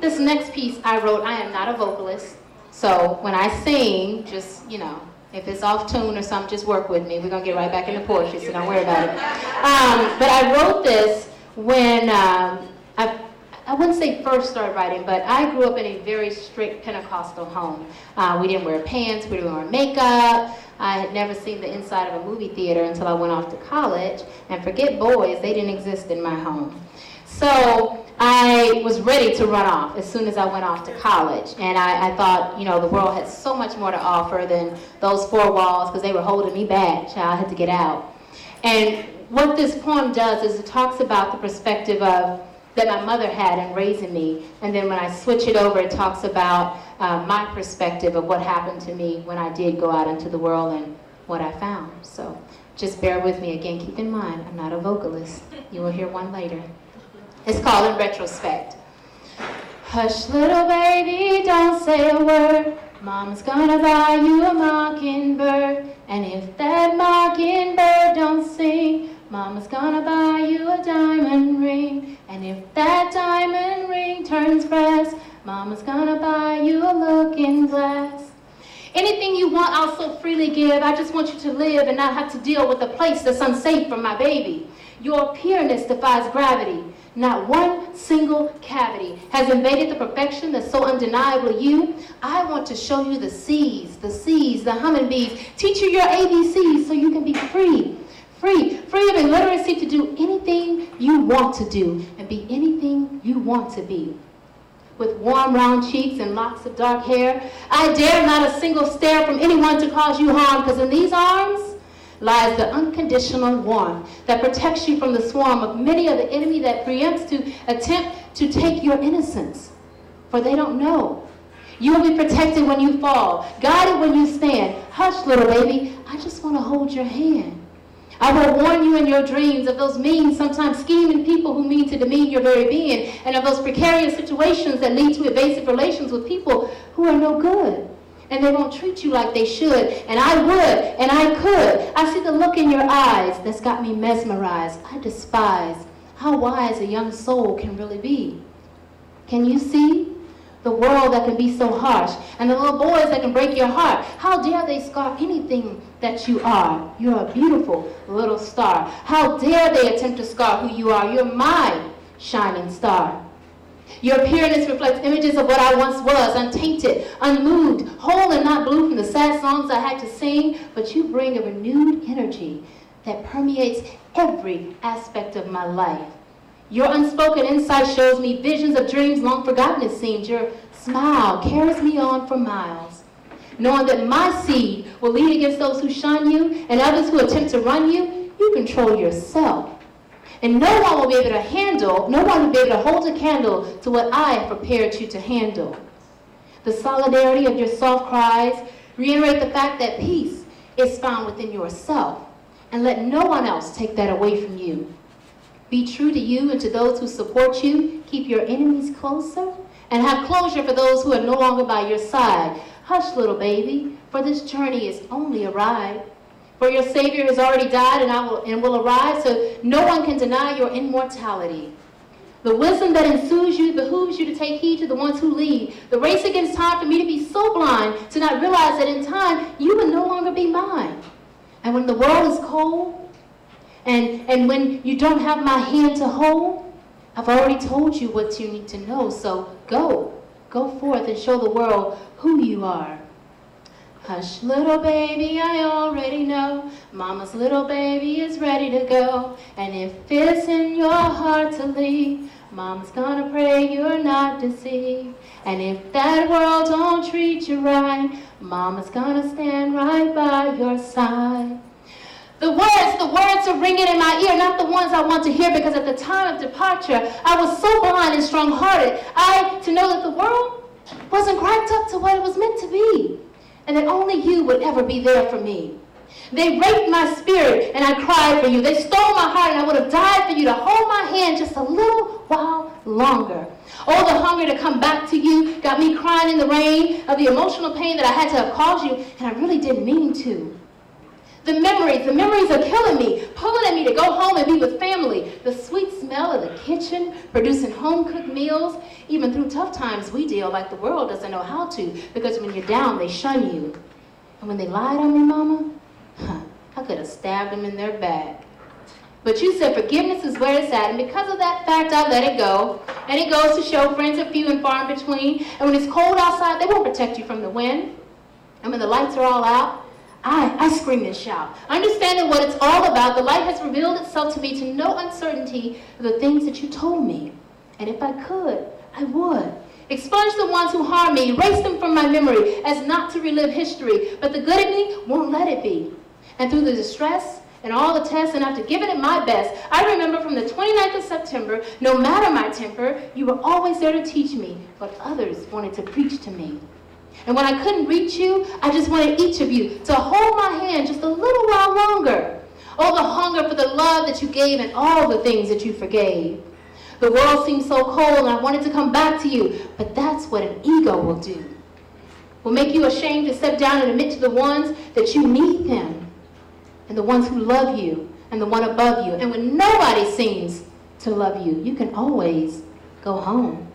This next piece I wrote, I am not a vocalist, so when I sing, just, if it's off tune or something, just work with me. We're going to get right back into poetry, so don't worry about it. But I wrote this when I wouldn't say first started writing, but I grew up in a very strict Pentecostal home. We didn't wear pants, we didn't wear makeup. I had never seen the inside of a movie theater until I went off to college. And forget boys, they didn't exist in my home. So I was ready to run off as soon as I went off to college. And I thought, the world had so much more to offer than those four walls, because they were holding me back. Child, I had to get out. And what this poem does is it talks about the perspective of that my mother had in raising me. And then when I switch it over, it talks about my perspective of what happened to me when I did go out into the world and what I found. So just bear with me. Again, keep in mind, I'm not a vocalist. You will hear one later. It's called In Retrospect. Hush, little baby, don't say a word. Mama's gonna buy you a mockingbird. And if that mockingbird don't sing, Mama's gonna buy you a diamond ring. And if that diamond ring turns brass, Mama's gonna buy you a looking glass. Anything you want, I'll so freely give. I just want you to live and not have to deal with a place that's unsafe for my baby. Your pureness defies gravity. Not one single cavity has invaded the perfection that's so undeniably you. I want to show you the C's, the humming-bees. Teach you your ABCs so you can be free. Free of illiteracy to do anything you want to do and be anything you want to be. With warm, round cheeks and locks of dark hair, I dare not a single stare from anyone to cause you harm, because in these arms lies the unconditional warmth that protects you from the swarm of many of the enemy that preempts to attempt to take your innocence. For they don't know. You will be protected when you fall, guided when you stand. Hush, little baby, I just want to hold your hand. I will warn you in your dreams of those mean, sometimes scheming people who mean to demean your very being, and of those precarious situations that lead to evasive relations with people who are no good. And they won't treat you like they should. And I would, and I could. I see the look in your eyes that's got me mesmerized. I despise how wise a young soul can really be. Can you see? The world that can be so harsh, and the little boys that can break your heart. How dare they scar anything that you are? You're a beautiful little star. How dare they attempt to scar who you are? You're my shining star. Your pureness reflects images of what I once was, untainted, unmoved, whole and not blue from the sad songs I had to sing, but you bring a renewed energy that permeates every aspect of my life. Your unspoken insight shows me visions of dreams long forgotten, it seems. Your smile carries me on for miles. Knowing that my seed will lead against those who shun you and others who attempt to run you, you control yourself. And no one will be able to hold a candle to what I have prepared you to handle. The solidarity of your soft cries reiterate the fact that peace is found within yourself. And let no one else take that away from you. Be true to you and to those who support you. Keep your enemies closer and have closure for those who are no longer by your side. Hush, little baby, for this journey is only a ride. For your Savior has already died and will arrive, so no one can deny your immortality. The wisdom that ensues you behooves you to take heed to the ones who lead. The race against time for me to be so blind to not realize that in time you will no longer be mine. And when the world is cold, and when you don't have my hand to hold, I've already told you what you need to know. So go forth and show the world who you are. Hush, little baby, I already know. Mama's little baby is ready to go. And if it's in your heart to leave, Mama's gonna pray you're not deceived. And if that world don't treat you right, Mama's gonna stand right by your side. The words are ringing in my ear, not the ones I want to hear, because at the time of departure, I was so blind and strong-hearted, to know that the world wasn't cracked up to what it was meant to be, and that only you would ever be there for me. They raped my spirit, and I cried for you. They stole my heart, and I would have died for you to hold my hand just a little while longer. Oh, the hunger to come back to you got me crying in the rain of the emotional pain that I had to have caused you, and I really didn't mean to. The memories are killing me, pulling at me to go home and be with family. The sweet smell smell of the kitchen, producing home-cooked meals. Even through tough times, we deal like the world doesn't know how to, because when you're down, they shun you. And when they lied on me, Mama, I could have stabbed them in their back. But you said forgiveness is where it's at, and because of that fact, I let it go. And it goes to show friends are few and far in between. And when it's cold outside, they won't protect you from the wind. And when the lights are all out, I scream and shout. Understanding what it's all about, the light has revealed itself to me to no uncertainty of the things that you told me. And if I could, I would. Expunge the ones who harm me, erase them from my memory, as not to relive history. But the good in me won't let it be. And through the distress and all the tests, and after giving it my best, I remember from the 29th of September, no matter my temper, you were always there to teach me what others wanted to preach to me. And when I couldn't reach you, I just wanted each of you to hold my hand just a little while longer. Oh, the hunger for the love that you gave and all the things that you forgave. The world seemed so cold and I wanted to come back to you, but that's what an ego will do. Will make you ashamed to step down and admit to the ones that you need them, and the ones who love you, and the one above you. And when nobody seems to love you, you can always go home.